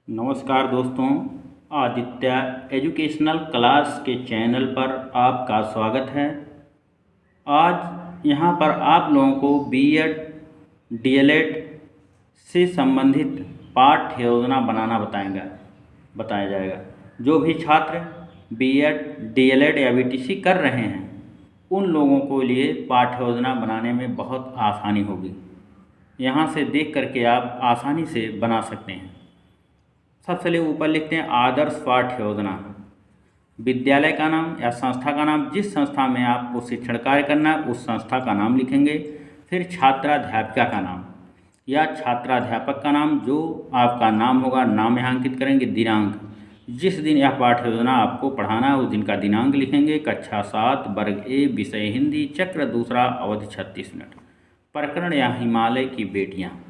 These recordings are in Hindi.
नमस्कार दोस्तों, आदित्य एजुकेशनल क्लास के चैनल पर आपका स्वागत है। आज यहाँ पर आप लोगों को बीएड डीएलएड से संबंधित पाठ्य योजना बनाना बताया जाएगा। जो भी छात्र बीएड डीएलएड या बीटीसी कर रहे हैं उन लोगों को लिए पाठ्य योजना बनाने में बहुत आसानी होगी। यहाँ से देख करके आप आसानी से बना सकते हैं। सबसे पहले ऊपर लिखते हैं आदर्श पाठ्य योजना। विद्यालय का नाम या संस्था का नाम, जिस संस्था में आपको शिक्षण कार्य करना है उस संस्था का नाम लिखेंगे। फिर छात्राध्यापिका का नाम या छात्राध्यापक का नाम, जो आपका नाम होगा नाम यहाँ अंकित करेंगे। दिनांक, जिस दिन यह पाठ्य योजना आपको पढ़ाना है उस दिन का दिनांक लिखेंगे। कक्षा 7 वर्ग ए, विषय हिंदी, चक्र दूसरा, अवधि 36 मिनट। प्रकरण या हिमालय की बेटियाँ।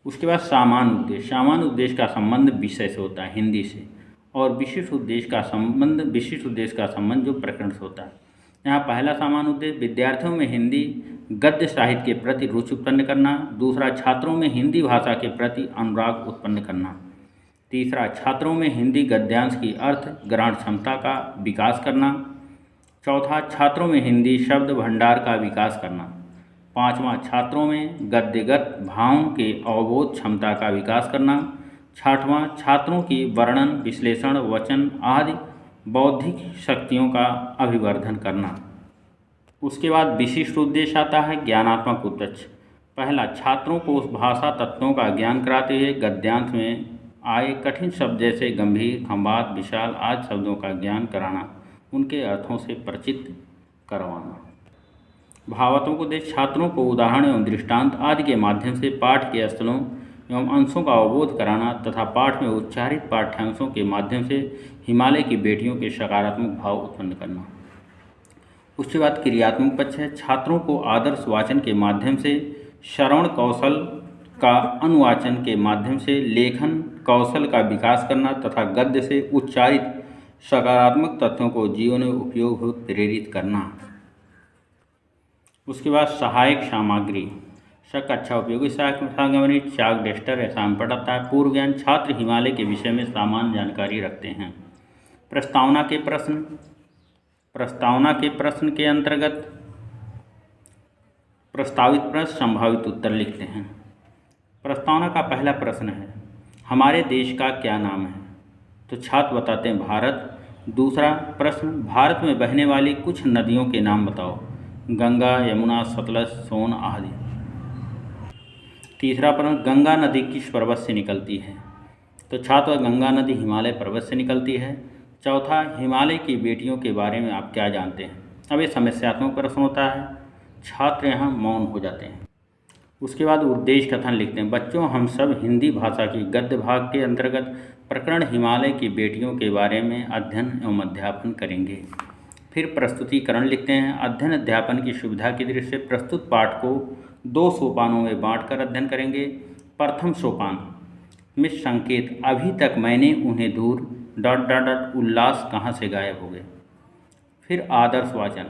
उसके बाद सामान्य उद्देश्य। सामान्य उद्देश्य का संबंध विषय से होता है, हिंदी से, और विशिष्ट उद्देश्य का संबंध जो प्रकरण से होता है। यहाँ पहला सामान्य उद्देश्य विद्यार्थियों में हिंदी गद्य साहित्य के प्रति रुचि उत्पन्न करना। दूसरा, छात्रों में हिंदी भाषा के प्रति अनुराग उत्पन्न करना। तीसरा, छात्रों में हिंदी गद्यांश की अर्थ ग्रहण क्षमता का विकास करना। चौथा, छात्रों में हिंदी शब्द भंडार का विकास करना। पाँचवां, छात्रों में गद्यगत भावों के अवबोध क्षमता का विकास करना। छठवां, छात्रों की वर्णन, विश्लेषण, वचन आदि बौद्धिक शक्तियों का अभिवर्धन करना। उसके बाद विशिष्ट उद्देश्य आता है ज्ञानात्मक उद्देश्य। पहला, छात्रों को उस भाषा तत्वों का ज्ञान कराते हुए गद्यांश में आए कठिन शब्द जैसे गंभीर, खंबात, विशाल आदि शब्दों का ज्ञान कराना, उनके अर्थों से परिचित करवाना। भावात्मक उद्देश्य, छात्रों को उदाहरण एवं दृष्टांत आदि के माध्यम से पाठ के स्थलों एवं अंशों का अवबोध कराना तथा पाठ में उच्चारित पाठ्यांशों के माध्यम से हिमालय की बेटियों के सकारात्मक भाव उत्पन्न करना। उसके बाद क्रियात्मक पक्ष है, छात्रों को आदर्श वाचन के माध्यम से, श्रवण कौशल का अनुवाचन के माध्यम से लेखन कौशल का विकास करना तथा गद्य से उच्चारित सकारात्मक तथ्यों को जीवन में उपयोग हेतु प्रेरित करना। उसके बाद सहायक सामग्री। कक्षा उपयोगी सहायक सामग्री चाक, डस्टर, एग्जाम पढ़ाता है। पूर्व ज्ञान, छात्र हिमालय के विषय में सामान्य जानकारी रखते हैं। प्रस्तावना के प्रश्न के अंतर्गत प्रस्तावित प्रश्न, संभावित उत्तर लिखते हैं। प्रस्तावना का पहला प्रश्न है, हमारे देश का क्या नाम है? तो छात्र बताते हैं भारत। दूसरा प्रश्न, भारत में बहने वाली कुछ नदियों के नाम बताओ। गंगा, यमुना, सतलज, सोन आदि। तीसरा प्रश्न, गंगा नदी किस पर्वत से निकलती है? तो छात्र, गंगा नदी हिमालय पर्वत से निकलती है। चौथा, हिमालय की बेटियों के बारे में आप क्या जानते हैं? अब ये समस्यात्मक प्रश्न होता है, छात्र यहाँ मौन हो जाते हैं। उसके बाद उद्देश्य कथन लिखते हैं, बच्चों हम सब हिंदी भाषा की गद्य भाग के अंतर्गत प्रकरण हिमालय की बेटियों के बारे में अध्ययन एवं अध्यापन करेंगे। फिर प्रस्तुतिकरण लिखते हैं, अध्ययन अध्यापन की सुविधा की दृष्टि से प्रस्तुत पाठ को 2 सोपानों में बांटकर अध्ययन करेंगे। प्रथम सोपान में संकेत, अभी तक मैंने उन्हें दूर ... उल्लास कहाँ से गायब हो गए। फिर आदर्श वाचन,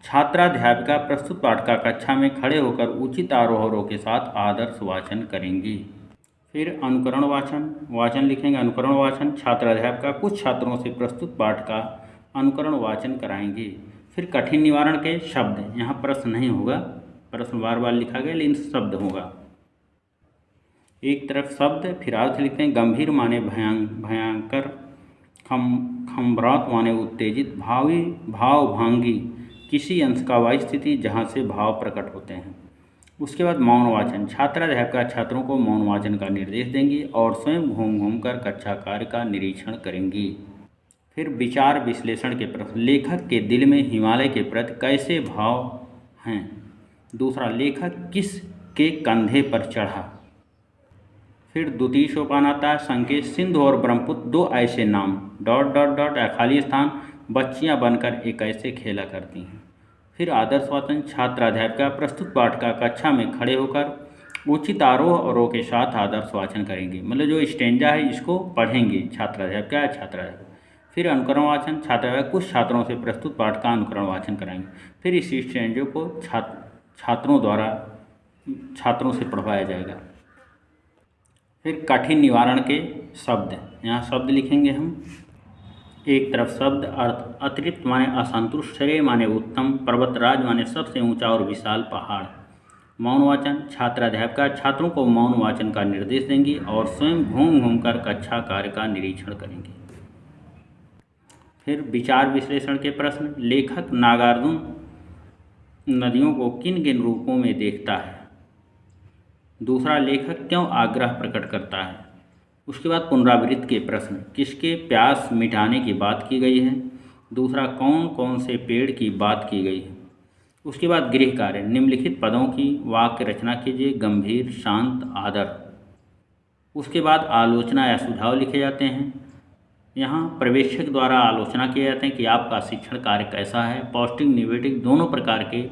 छात्राध्यापिका प्रस्तुत पाठ का कक्षा में खड़े होकर उचित आरोहों के साथ आदर्श वाचन करेंगी। फिर अनुकरण वाचन लिखेंगे। अनुकरण वाचन, छात्राध्यापिका कुछ छात्रों से प्रस्तुत पाठ का अनुकरण वाचन कराएंगे। फिर कठिन निवारण के शब्द, यहाँ प्रश्न नहीं होगा, प्रश्न बार बार लिखा गया लेकिन शब्द होगा। एक तरफ शब्द, फिर अर्थ लिखते हैं, गंभीर माने भयंकर, खम्भरात माने उत्तेजित, भावभांगी किसी अंश का वह स्थिति जहाँ से भाव प्रकट होते हैं। उसके बाद मौन वाचन, छात्राध्यापिका छात्रों को मौन वाचन का निर्देश देंगी और स्वयं घूम कर कक्षा कार्य का निरीक्षण करेंगी। फिर विचार विश्लेषण के प्रश्न, लेखक के दिल में हिमालय के प्रति कैसे भाव हैं? दूसरा, लेखक किस के कंधे पर चढ़ा? फिर द्वितीय सोपान आता है, संकेत, सिंधु और ब्रह्मपुत्र 2 ऐसे नाम ... या खाली स्थान, बच्चियां बनकर एक ऐसे खेला करती हैं। फिर आदर्श वाचन, छात्राध्यापिका प्रस्तुत पाठ का कक्षा में खड़े होकर उचित आरोह के साथ आदर्श वाचन करेंगे, मतलब जो स्टेंजा है इसको पढ़ेंगे छात्राध्यापिका या छात्राध्यापक। फिर अनुकरण वाचन, छात्राध्यापक कुछ छात्रों से प्रस्तुत पाठ का अनुकरण वाचन कराएंगे। फिर इस स्टेंजों को छात्रों से पढ़वाया जाएगा। फिर कठिन निवारण के शब्द, यहाँ शब्द लिखेंगे हम। एक तरफ शब्द अर्थ, अतिरिक्त माने असंतुष्ट, श्रेय माने उत्तम, पर्वतराज माने सबसे ऊंचा और विशाल पहाड़। मौन वाचन, छात्राध्यापिका छात्रों को मौन वाचन का निर्देश देंगी और स्वयं घूम घूम कर कक्षा कार्य का निरीक्षण करेंगी। फिर विचार विश्लेषण के प्रश्न, लेखक नागार्जुन नदियों को किन किन रूपों में देखता है। दूसरा, लेखक क्यों आग्रह प्रकट करता है। उसके बाद पुनरावृत्ति के प्रश्न, किसके प्यास मिटाने की बात की गई है। दूसरा, कौन कौन से पेड़ की बात की गई है। उसके बाद गृह कार्य, निम्नलिखित पदों की वाक्य रचना कीजिए, गंभीर, शांत, आदर। उसके बाद आलोचना या सुझाव लिखे जाते हैं। यहाँ पर्यवेक्षक द्वारा आलोचना किए जाते हैं कि आपका शिक्षण कार्य कैसा है। पॉजिटिव नेगेटिव दोनों प्रकार के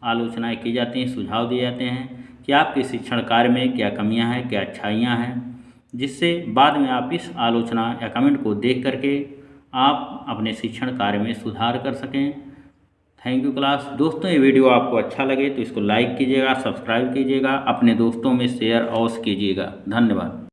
आलोचनाएं की जाती हैं, सुझाव दिए जाते हैं कि आपके शिक्षण कार्य में क्या कमियां हैं, क्या अच्छाइयां हैं, जिससे बाद में आप इस आलोचना या कमेंट को देख करके आप अपने शिक्षण कार्य में सुधार कर सकें। Thank you class. दोस्तों, ये वीडियो आपको अच्छा लगे तो इसको लाइक कीजिएगा, सब्सक्राइब कीजिएगा, अपने दोस्तों में शेयर अवश्य कीजिएगा। धन्यवाद।